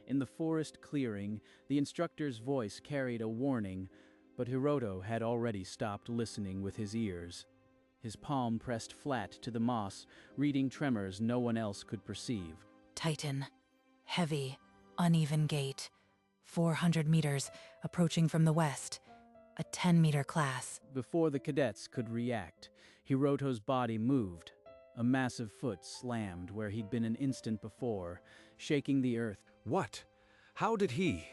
In the forest clearing, the instructor's voice carried a warning, but Hiroto had already stopped listening with his ears. His palm pressed flat to the moss, reading tremors no one else could perceive. Titan. Heavy, uneven gait. 400 meters, approaching from the west. A 10-meter class. Before the cadets could react, Hiroto's body moved. A massive foot slammed where he'd been an instant before, shaking the earth. What? How did he?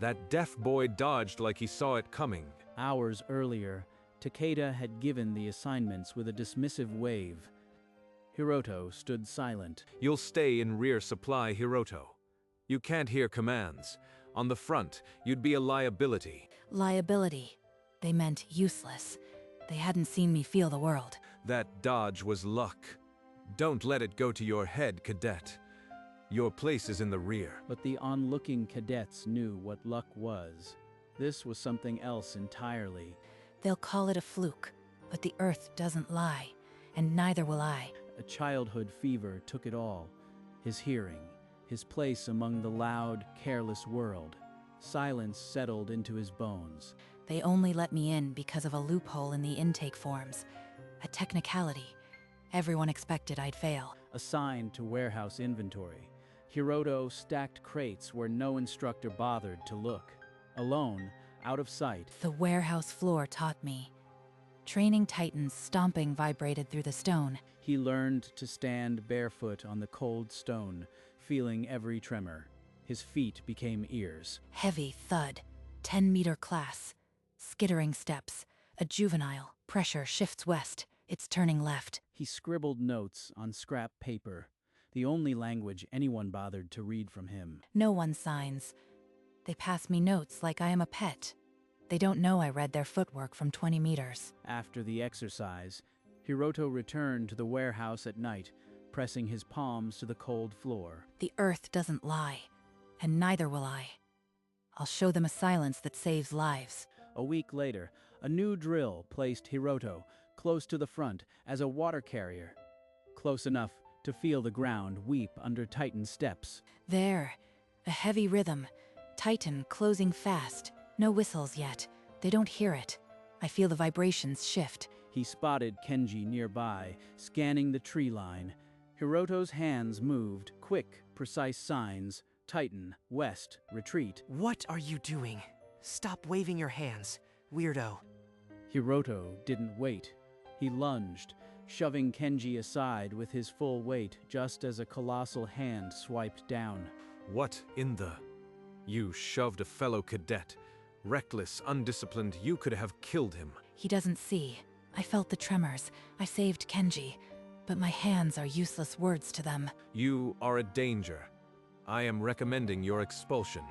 That deaf boy dodged like he saw it coming. Hours earlier, Takeda had given the assignments with a dismissive wave. Hiroto stood silent. You'll stay in rear supply, Hiroto. You can't hear commands. On the front, you'd be a liability. Liability. They meant useless. They hadn't seen me feel the world. That dodge was luck. Don't let it go to your head, Cadet. Your place is in the rear. But the onlooking cadets knew what luck was. This was something else entirely. They'll call it a fluke, but the earth doesn't lie, and neither will I. A childhood fever took it all. His hearing, his place among the loud, careless world. Silence settled into his bones. They only let me in because of a loophole in the intake forms. A technicality. Everyone expected I'd fail. Assigned to warehouse inventory, Hiroto stacked crates where no instructor bothered to look. Alone, out of sight. The warehouse floor taught me. Training Titans stomping vibrated through the stone. He learned to stand barefoot on the cold stone, feeling every tremor. His feet became ears. Heavy thud. 10-meter class. Skittering steps. A juvenile. Pressure shifts west. It's turning left. He scribbled notes on scrap paper, the only language anyone bothered to read from him. No one signs. They pass me notes like I am a pet. They don't know I read their footwork from 20 meters. After the exercise, Hiroto returned to the warehouse at night, pressing his palms to the cold floor. The earth doesn't lie, and neither will I. I'll show them a silence that saves lives. A week later, a new drill placed Hiroto close to the front as a water carrier, close enough to feel the ground weep under Titan steps. There, a heavy rhythm. Titan closing fast. No whistles yet. They don't hear it. I feel the vibrations shift. He spotted Kenji nearby, scanning the tree line. Hiroto's hands moved, quick, precise signs. Titan, west, retreat. What are you doing? Stop waving your hands, weirdo. Hiroto didn't wait. He lunged, shoving Kenji aside with his full weight just as a colossal hand swiped down. What in the... You shoved a fellow cadet. Reckless, undisciplined, you could have killed him. He doesn't see. I felt the tremors. I saved Kenji. But my hands are useless words to them. You are a danger. I am recommending your expulsion.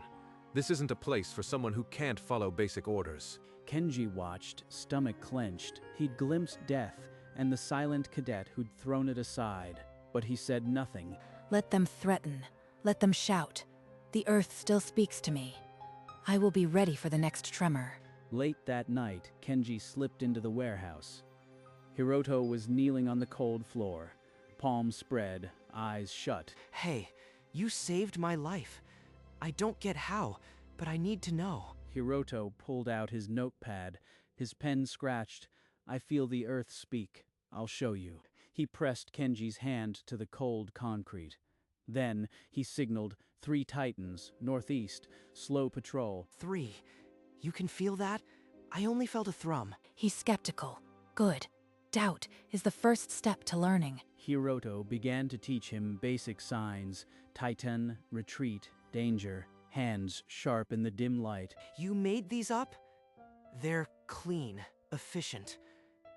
This isn't a place for someone who can't follow basic orders. Kenji watched, stomach clenched. He'd glimpsed death and the silent cadet who'd thrown it aside. But he said nothing. Let them threaten. Let them shout. The earth still speaks to me. I will be ready for the next tremor. Late that night, Kenji slipped into the warehouse. Hiroto was kneeling on the cold floor, palms spread, eyes shut. Hey, you saved my life. I don't get how, but I need to know. Hiroto pulled out his notepad, his pen scratched. I feel the earth speak. I'll show you. He pressed Kenji's hand to the cold concrete. Then he signaled 3 Titans, northeast, slow patrol. 3. You can feel that? I only felt a thrum. He's skeptical. Good. Doubt is the first step to learning. Hiroto began to teach him basic signs: Titan, retreat, danger, hands sharp in the dim light. You made these up? They're clean, efficient.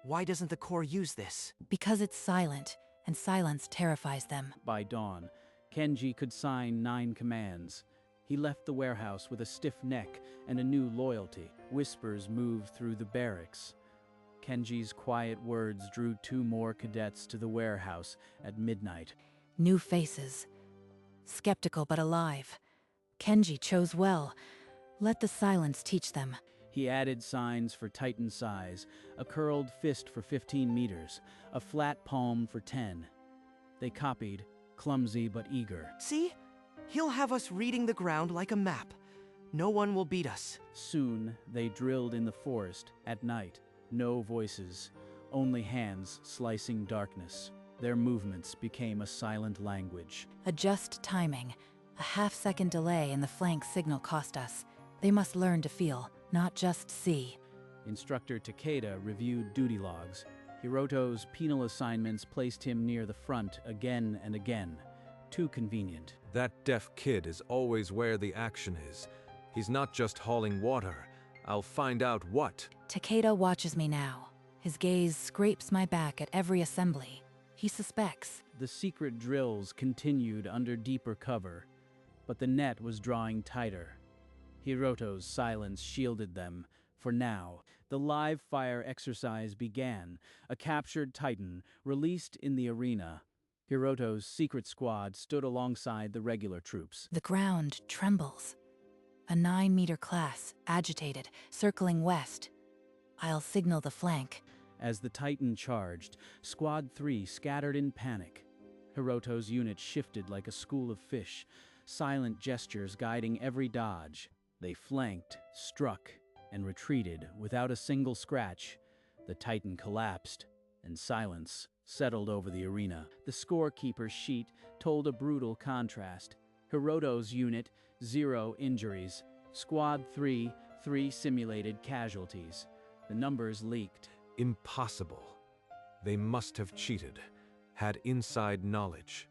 Why doesn't the Corps use this? Because it's silent, and silence terrifies them. By dawn, Kenji could sign 9 commands. He left the warehouse with a stiff neck and a new loyalty. Whispers moved through the barracks. Kenji's quiet words drew 2 more cadets to the warehouse at midnight. New faces. Skeptical but alive. Kenji chose well. Let the silence teach them. He added signs for Titan size, a curled fist for 15 meters, a flat palm for 10. They copied, clumsy but eager. See? He'll have us reading the ground like a map. No one will beat us. Soon, they drilled in the forest at night. No voices, only hands slicing darkness. Their movements became a silent language. Adjust timing. A half-second delay in the flank signal cost us. They must learn to feel, not just see. Instructor Takeda reviewed duty logs. Hiroto's penal assignments placed him near the front again and again. Too convenient. That deaf kid is always where the action is. He's not just hauling water. I'll find out what. Takeda watches me now. His gaze scrapes my back at every assembly. He suspects. The secret drills continued under deeper cover, but the net was drawing tighter. Hiroto's silence shielded them. For now, the live fire exercise began. A captured Titan released in the arena. Hiroto's secret squad stood alongside the regular troops. The ground trembles. A 9-meter class, agitated, circling west. I'll signal the flank. As the Titan charged, Squad 3 scattered in panic. Hiroto's unit shifted like a school of fish, silent gestures guiding every dodge. They flanked, struck, and retreated without a single scratch. The Titan collapsed, and silence settled over the arena. The scorekeeper's sheet told a brutal contrast. Hiroto's unit, 0 injuries. Squad 3, 3 simulated casualties. The numbers leaked. Impossible. They must have cheated, had inside knowledge.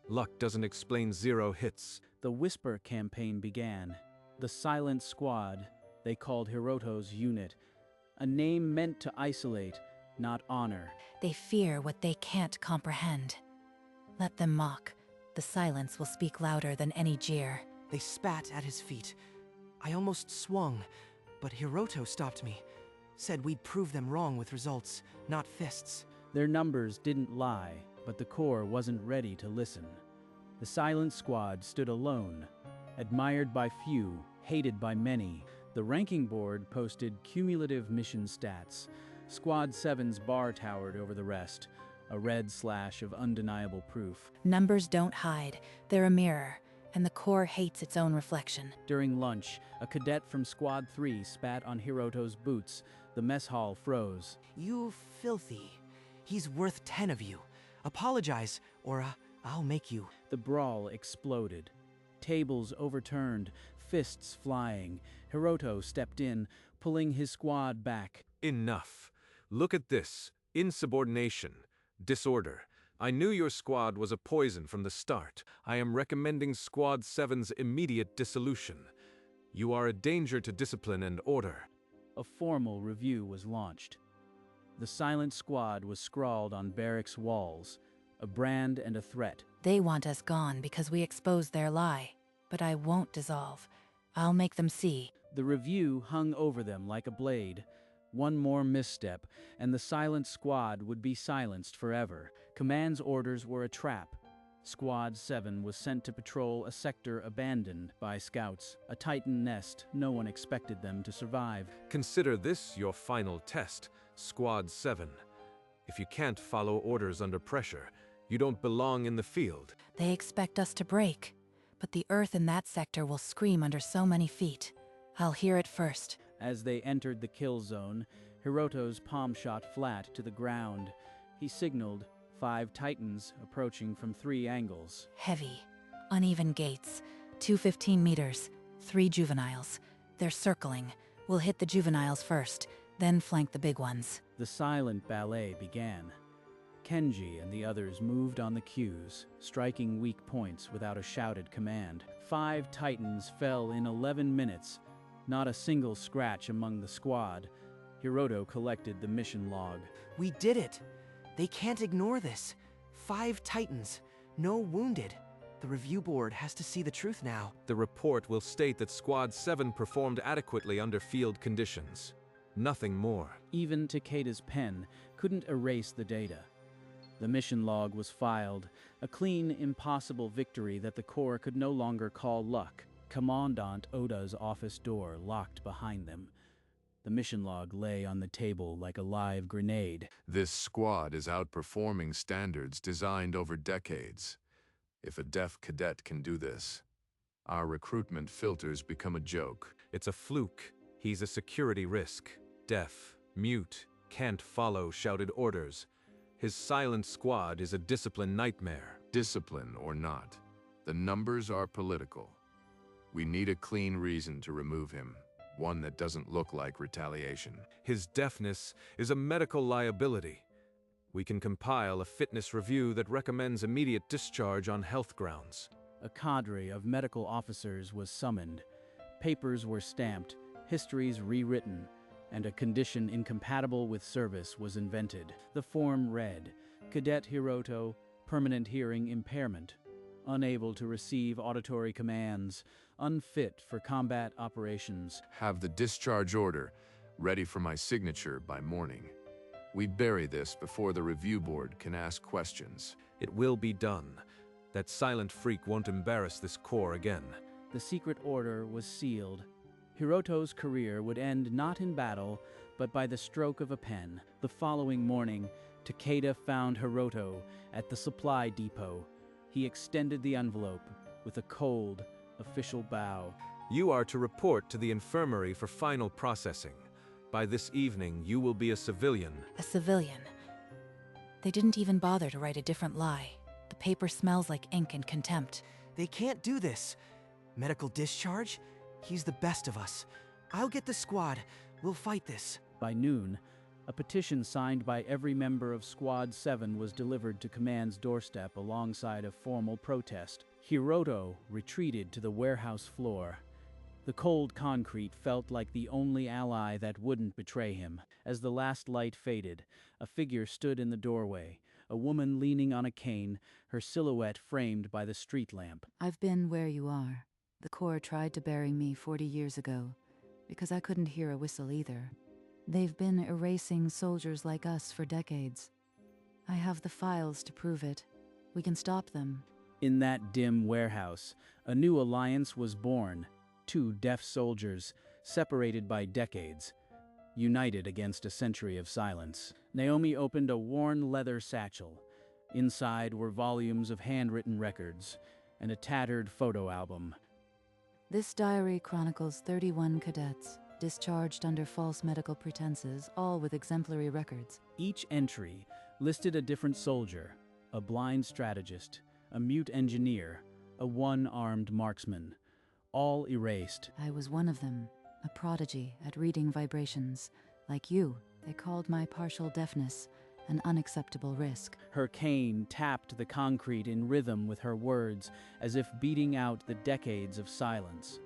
Luck doesn't explain 0 hits. The Whisper campaign began. The Silent Squad, they called Hiroto's unit. A name meant to isolate, not honor. They fear what they can't comprehend. Let them mock. The silence will speak louder than any jeer. They spat at his feet. I almost swung, but Hiroto stopped me. Said we'd prove them wrong with results, not fists. Their numbers didn't lie, but the Corps wasn't ready to listen. The Silent Squad stood alone, admired by few, hated by many. The ranking board posted cumulative mission stats. Squad 7's bar towered over the rest, a red slash of undeniable proof. Numbers don't hide. They're a mirror, and the Corps hates its own reflection. During lunch, a cadet from Squad 3 spat on Hiroto's boots. The mess hall froze. You filthy. He's worth 10 of you. Apologize, or I'll make you. The brawl exploded. Tables overturned, fists flying. Hiroto stepped in, pulling his squad back. Enough. Look at this. Insubordination. Disorder. I knew your squad was a poison from the start. I am recommending Squad 7's immediate dissolution. You are a danger to discipline and order. A formal review was launched. The Silent Squad was scrawled on barracks walls, a brand and a threat. They want us gone because we exposed their lie. But I won't dissolve. I'll make them see. The review hung over them like a blade. One more misstep, and the Silent Squad would be silenced forever. Command's orders were a trap. Squad 7 was sent to patrol a sector abandoned by scouts, a Titan nest no one expected them to survive. Consider this your final test, Squad 7. If you can't follow orders under pressure, you don't belong in the field. They expect us to break, but the earth in that sector will scream under so many feet. I'll hear it first. As they entered the kill zone, Hiroto's palm shot flat to the ground. He signaled, 5 Titans approaching from 3 angles. Heavy, uneven gates, 215 meters, 3 juveniles. They're circling. We'll hit the juveniles first, then flank the big ones. The silent ballet began. Kenji and the others moved on the cues, striking weak points without a shouted command. 5 Titans fell in 11 minutes, not a single scratch among the squad. Hiroto collected the mission log. We did it. They can't ignore this. 5 Titans, no wounded. The review board has to see the truth now. The report will state that Squad 7 performed adequately under field conditions. Nothing more. Even Takeda's pen couldn't erase the data. The mission log was filed, a clean, impossible victory that the Corps could no longer call luck. Commandant Oda's office door locked behind them. The mission log lay on the table like a live grenade. This squad is outperforming standards designed over decades. If a deaf cadet can do this, Our recruitment filters become a joke. It's a fluke. He's a security risk. Deaf, mute, can't follow shouted orders. His silent squad is a discipline nightmare. Discipline or not, the numbers are political. We need a clean reason to remove him, one that doesn't look like retaliation. His deafness is a medical liability. We can compile a fitness review that recommends immediate discharge on health grounds. A cadre of medical officers was summoned. Papers were stamped, histories rewritten, and a condition incompatible with service was invented. The form read, Cadet Hiroto, permanent hearing impairment, unable to receive auditory commands, unfit for combat operations. Have the discharge order ready for my signature by morning. We bury this before the review board can ask questions. It will be done. That silent freak won't embarrass this corps again. The secret order was sealed. Hiroto's career would end not in battle, but by the stroke of a pen. The following morning, Takeda found Hiroto at the supply depot. He extended the envelope with a cold, official bow. You are to report to the infirmary for final processing. By this evening, you will be a civilian. A civilian. They didn't even bother to write a different lie. The paper smells like ink and contempt. They can't do this. Medical discharge? He's the best of us. I'll get the squad. We'll fight this. By noon, a petition signed by every member of Squad 7 was delivered to Command's doorstep alongside a formal protest. Hiroto retreated to the warehouse floor. The cold concrete felt like the only ally that wouldn't betray him. As the last light faded, a figure stood in the doorway, a woman leaning on a cane, her silhouette framed by the street lamp. I've been where you are. The Corps tried to bury me 40 years ago, because I couldn't hear a whistle either. They've been erasing soldiers like us for decades. I have the files to prove it. We can stop them. In that dim warehouse, a new alliance was born. 2 deaf soldiers, separated by decades, united against a century of silence. Naomi opened a worn leather satchel. Inside were volumes of handwritten records and a tattered photo album. This diary chronicles 31 cadets, discharged under false medical pretenses, all with exemplary records. Each entry listed a different soldier, a blind strategist, a mute engineer, a one-armed marksman, all erased. I was one of them, a prodigy at reading vibrations. Like you, they called my partial deafness an unacceptable risk. Her cane tapped the concrete in rhythm with her words, as if beating out the decades of silence.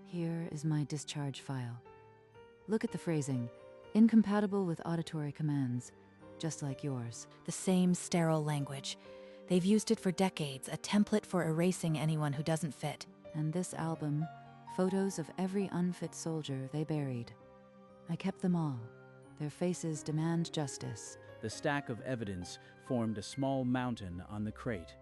Here is my discharge file. Look at the phrasing. Incompatible with auditory commands, just like yours. The same sterile language. They've used it for decades, a template for erasing anyone who doesn't fit. And this album, photos of every unfit soldier they buried. I kept them all. Their faces demand justice. The stack of evidence formed a small mountain on the crate.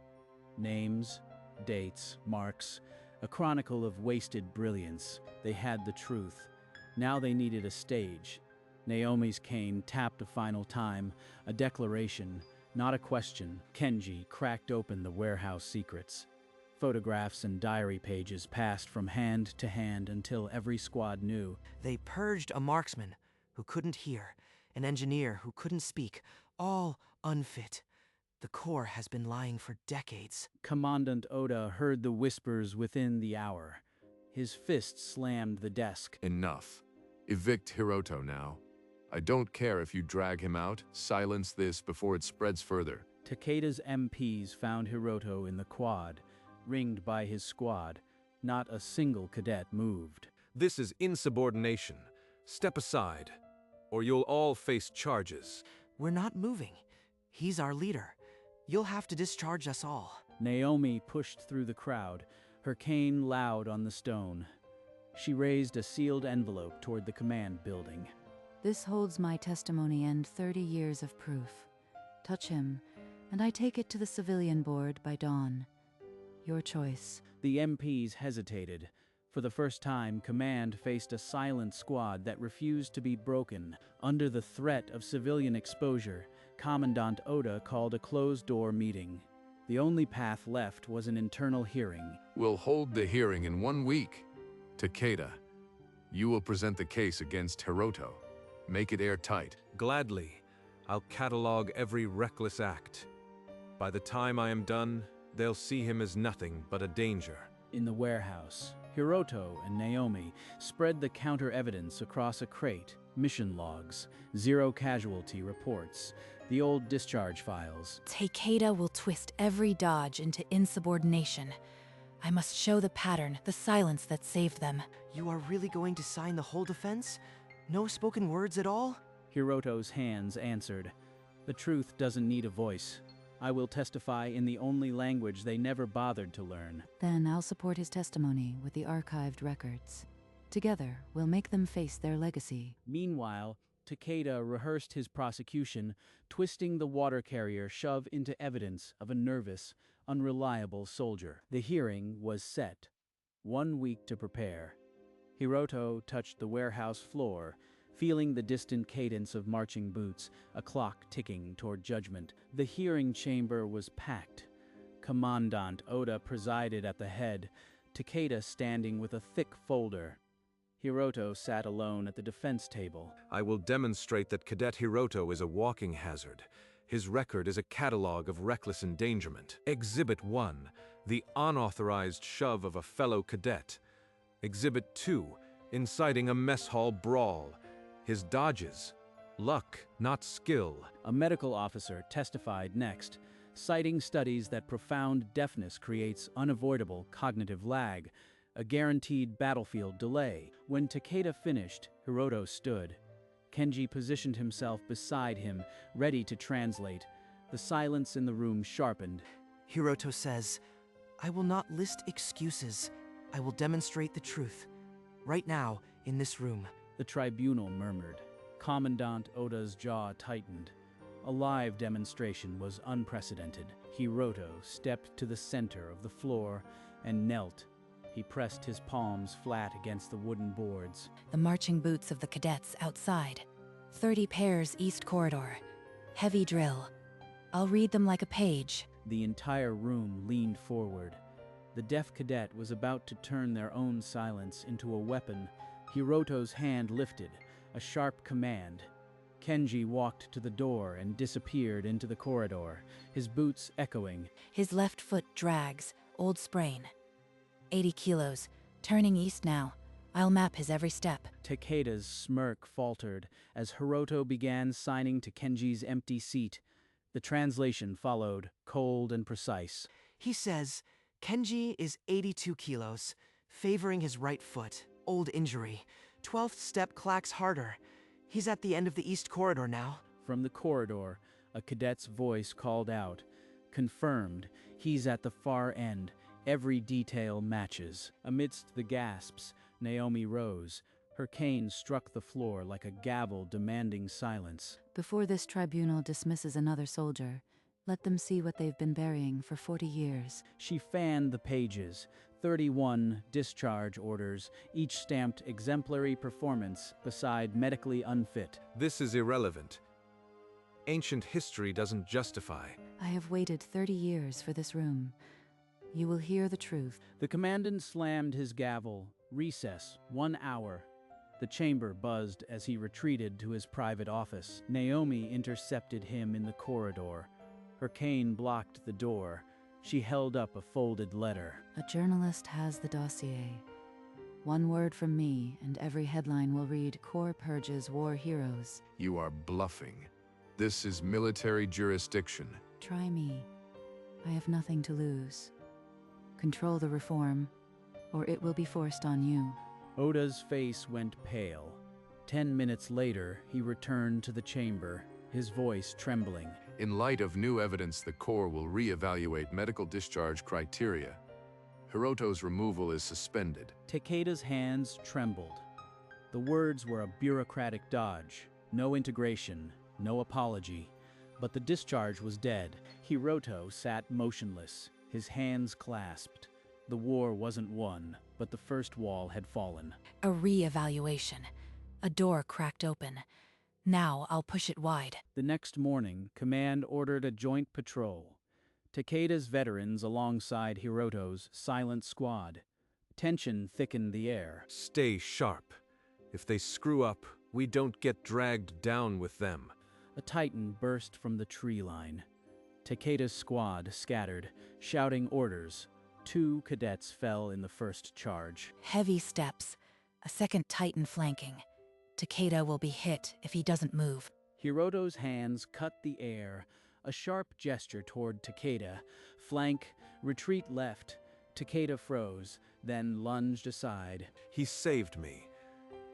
Names, dates, marks, a chronicle of wasted brilliance. They had the truth. Now they needed a stage. Naomi's cane tapped a final time, a declaration, not a question. Kenji cracked open the warehouse secrets. Photographs and diary pages passed from hand to hand until every squad knew. They purged a marksman who couldn't hear, an engineer who couldn't speak, all unfit. The Corps has been lying for decades. Commandant Oda heard the whispers within the hour. His fist slammed the desk. Enough. Evict Hiroto now. I don't care if you drag him out. Silence this before it spreads further. Takeda's MPs found Hiroto in the quad, ringed by his squad. Not a single cadet moved. This is insubordination. Step aside, or you'll all face charges. We're not moving. He's our leader. You'll have to discharge us all. Naomi pushed through the crowd, her cane loud on the stone. She raised a sealed envelope toward the command building. This holds my testimony and 30 years of proof. Touch him, and I take it to the civilian board by dawn. Your choice. The MPs hesitated. For the first time, command faced a silent squad that refused to be broken. Under the threat of civilian exposure, Commandant Oda called a closed-door meeting. The only path left was an internal hearing. We'll hold the hearing in 1 week. Takeda, you will present the case against Hiroto. Make it airtight. Gladly, I'll catalog every reckless act. By the time I am done, they'll see him as nothing but a danger. In the warehouse, Hiroto and Naomi spread the counter-evidence across a crate, mission logs, 0 casualty reports, the old discharge files. Takeda will twist every dodge into insubordination. I must show the pattern, the silence that saved them. You are really going to sign the whole defense? No spoken words at all? Hiroto's hands answered. The truth doesn't need a voice. I will testify in the only language they never bothered to learn. Then I'll support his testimony with the archived records. Together, we'll make them face their legacy. Meanwhile, Takeda rehearsed his prosecution, twisting the water carrier shove into evidence of a nervous, unreliable soldier. The hearing was set. 1 week to prepare. Hiroto touched the warehouse floor, feeling the distant cadence of marching boots, a clock ticking toward judgment. The hearing chamber was packed. Commandant Oda presided at the head, Takeda standing with a thick folder. Hiroto sat alone at the defense table. I will demonstrate that Cadet Hiroto is a walking hazard. His record is a catalog of reckless endangerment. Exhibit 1, the unauthorized shove of a fellow cadet. Exhibit 2, inciting a mess hall brawl. His dodges. Luck, not skill. A medical officer testified next, citing studies that profound deafness creates unavoidable cognitive lag, a guaranteed battlefield delay. When Takeda finished, Hiroto stood. Kenji positioned himself beside him, ready to translate. The silence in the room sharpened. Hiroto says, I will not list excuses. I will demonstrate the truth. Right now, in this room. The tribunal murmured. Commandant Oda's jaw tightened. A live demonstration was unprecedented. Hiroto stepped to the center of the floor and knelt. He pressed his palms flat against the wooden boards. The marching boots of the cadets outside. 30 pairs east corridor. Heavy drill. I'll read them like a page. The entire room leaned forward. The deaf cadet was about to turn their own silence into a weapon. Hiroto's hand lifted, a sharp command. Kenji walked to the door and disappeared into the corridor, his boots echoing. His left foot drags, old sprain. 80 kilos, turning east now. I'll map his every step. Takeda's smirk faltered as Hiroto began signing to Kenji's empty seat. The translation followed, cold and precise. He says, Kenji is 82 kilos, favoring his right foot. Old injury. 12th step clacks harder. He's at the end of the east corridor now. From the corridor, a cadet's voice called out. Confirmed, he's at the far end. Every detail matches. Amidst the gasps, Naomi rose. Her cane struck the floor like a gavel demanding silence. Before this tribunal dismisses another soldier, let them see what they've been burying for 40 years. She fanned the pages. 31 discharge orders, each stamped exemplary performance beside medically unfit. This is irrelevant. Ancient history doesn't justify. I have waited 30 years for this room. You will hear the truth. The commandant slammed his gavel. Recess, 1 hour. The chamber buzzed as he retreated to his private office. Naomi intercepted him in the corridor. Her cane blocked the door. She held up a folded letter. A journalist has the dossier. 1 word from me, and every headline will read, Corps purges war heroes. You are bluffing. This is military jurisdiction. Try me. I have nothing to lose. Control the reform, or it will be forced on you. Oda's face went pale. 10 minutes later, he returned to the chamber, his voice trembling. In light of new evidence, the Corps will re-evaluate medical discharge criteria. Hiroto's removal is suspended. Takeda's hands trembled. The words were a bureaucratic dodge. No integration, no apology. But the discharge was dead. Hiroto sat motionless, his hands clasped. The war wasn't won, but the first wall had fallen. A re-evaluation. A door cracked open. Now I'll push it wide. The next morning, command ordered a joint patrol. Takeda's veterans alongside Hiroto's silent squad. Tension thickened the air. Stay sharp. If they screw up, we don't get dragged down with them. A titan burst from the tree line. Takeda's squad scattered, shouting orders. 2 cadets fell in the first charge. Heavy steps. A second titan flanking. Takeda will be hit if he doesn't move. Hiroto's hands cut the air, a sharp gesture toward Takeda. Flank, retreat left. Takeda froze, then lunged aside. He saved me.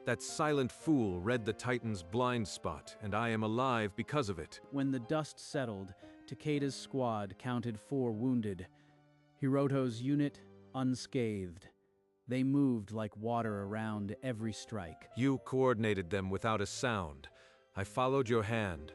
That silent fool read the Titan's blind spot, and I am alive because of it. When the dust settled, Takeda's squad counted 4 wounded. Hiroto's unit unscathed. They moved like water around every strike. You coordinated them without a sound. I followed your hand.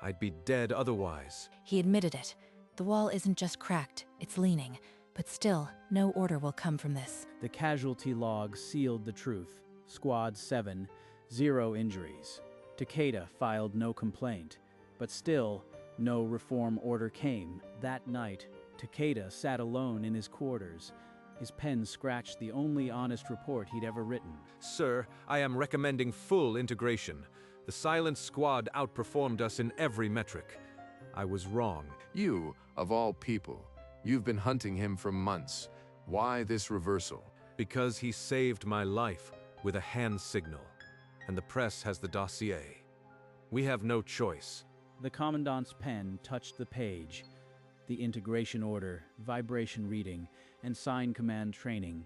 I'd be dead otherwise. He admitted it. The wall isn't just cracked, it's leaning. But still, no order will come from this. The casualty log sealed the truth. Squad 7, 0 injuries. Takeda filed no complaint. But still, no reform order came. That night, Takeda sat alone in his quarters. His pen scratched the only honest report he'd ever written. Sir, I am recommending full integration. The silent squad outperformed us in every metric. I was wrong. You, of all people, you've been hunting him for months. Why this reversal? Because he saved my life with a hand signal, and the press has the dossier. We have no choice. The commandant's pen touched the page. The integration order, vibration reading, and sign command training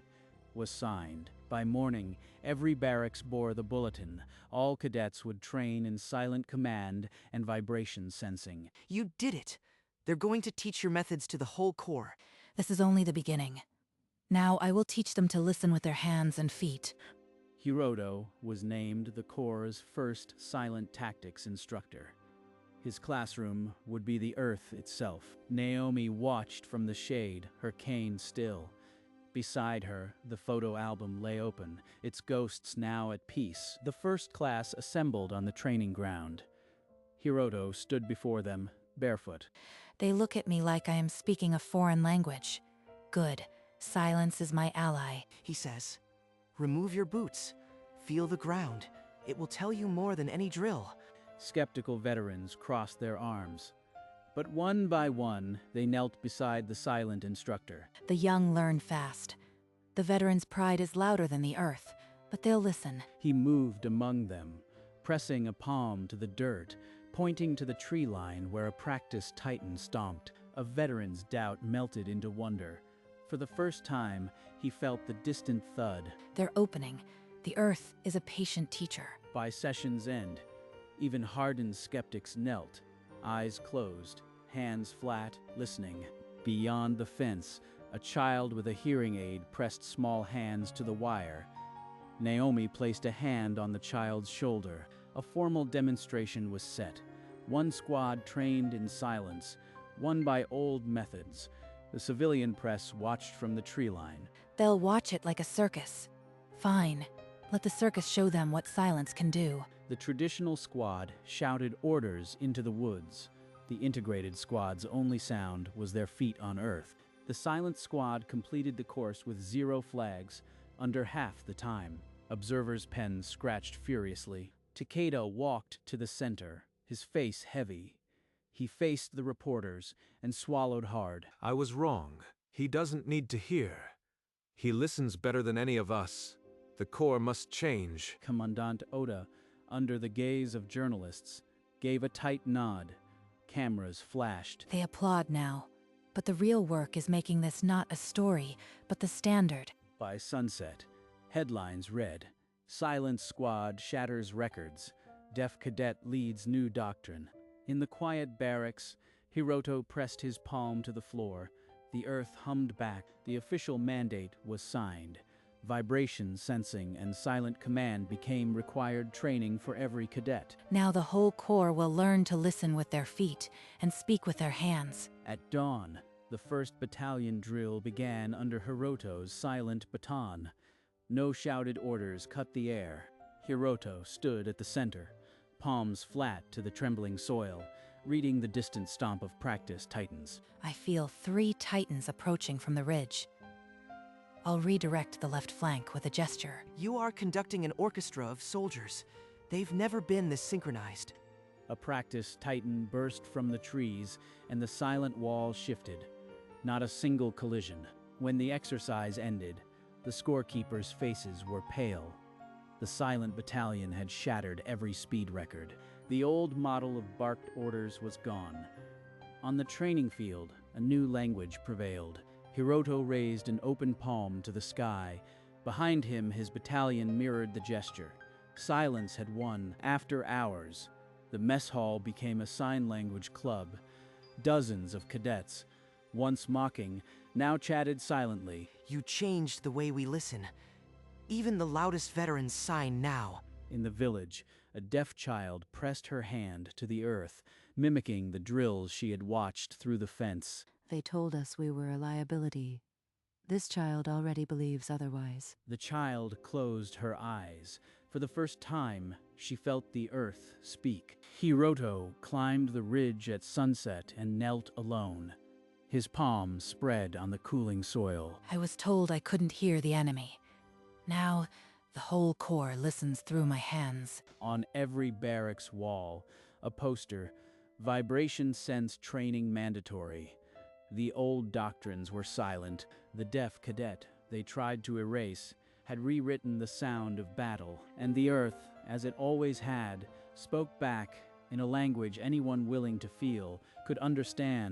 was signed. By morning, every barracks bore the bulletin. All cadets would train in silent command and vibration sensing. You did it. They're going to teach your methods to the whole Corps. This is only the beginning. Now I will teach them to listen with their hands and feet. Hiroto was named the Corps' first silent tactics instructor. His classroom would be the earth itself. Naomi watched from the shade, her cane still. Beside her, the photo album lay open, its ghosts now at peace. The first class assembled on the training ground. Hiroto stood before them, barefoot. They look at me like I am speaking a foreign language. Good. Silence is my ally. He says, remove your boots. Feel the ground. It will tell you more than any drill. Skeptical veterans crossed their arms. But one by one, they knelt beside the silent instructor. The young learn fast. The veterans' pride is louder than the earth, but they'll listen. He moved among them, pressing a palm to the dirt, pointing to the tree line where a practiced titan stomped. A veteran's doubt melted into wonder. For the first time, he felt the distant thud. They're opening. The earth is a patient teacher. By session's end, even hardened skeptics knelt, eyes closed, hands flat, listening. Beyond the fence, a child with a hearing aid pressed small hands to the wire. Naomi placed a hand on the child's shoulder. A formal demonstration was set. One squad trained in silence, one by old methods. The civilian press watched from the tree line. They'll watch it like a circus. Fine. Let the circus show them what silence can do. The traditional squad shouted orders into the woods. The integrated squad's only sound was their feet on earth. The silent squad completed the course with 0 flags, under half the time. Observers' pens scratched furiously. Takeda walked to the center, his face heavy. He faced the reporters and swallowed hard. I was wrong. He doesn't need to hear. He listens better than any of us. The Corps must change. Commandant Oda, under the gaze of journalists, gave a tight nod. Cameras flashed. They applaud now. But the real work is making this not a story, but the standard. By sunset, headlines read, Silent Squad shatters records. Deaf Cadet leads new doctrine. In the quiet barracks, Hiroto pressed his palm to the floor. The earth hummed back. The official mandate was signed. Vibration sensing and silent command became required training for every cadet. Now the whole Corps will learn to listen with their feet and speak with their hands. At dawn, the 1st Battalion drill began under Hiroto's silent baton. No shouted orders cut the air. Hiroto stood at the center, palms flat to the trembling soil. reading the distant stomp of practice titans. I feel 3 titans approaching from the ridge. I'll redirect the left flank with a gesture. You are conducting an orchestra of soldiers. They've never been this synchronized. A practice titan burst from the trees, and the silent wall shifted. Not a single collision. When the exercise ended, the scorekeepers' faces were pale. The silent battalion had shattered every speed record. The old model of barked orders was gone. On the training field, a new language prevailed. Hiroto raised an open palm to the sky. Behind him, his battalion mirrored the gesture. Silence had won. After hours, the mess hall became a sign language club. Dozens of cadets, once mocking, now chatted silently. You changed the way we listen. Even the loudest veterans sign now. In the village, a deaf child pressed her hand to the earth, mimicking the drills she had watched through the fence. They told us we were a liability. This child already believes otherwise. The child closed her eyes. For the first time, she felt the earth speak. Hiroto climbed the ridge at sunset and knelt alone, his palms spread on the cooling soil. I was told I couldn't hear the enemy. Now, the whole corps listens through my hands. On every barracks wall, a poster, "Vibration Sense Training Mandatory." The old doctrines were silent. The deaf cadet they tried to erase had rewritten the sound of battle, and the earth, as it always had, spoke back in a language anyone willing to feel could understand.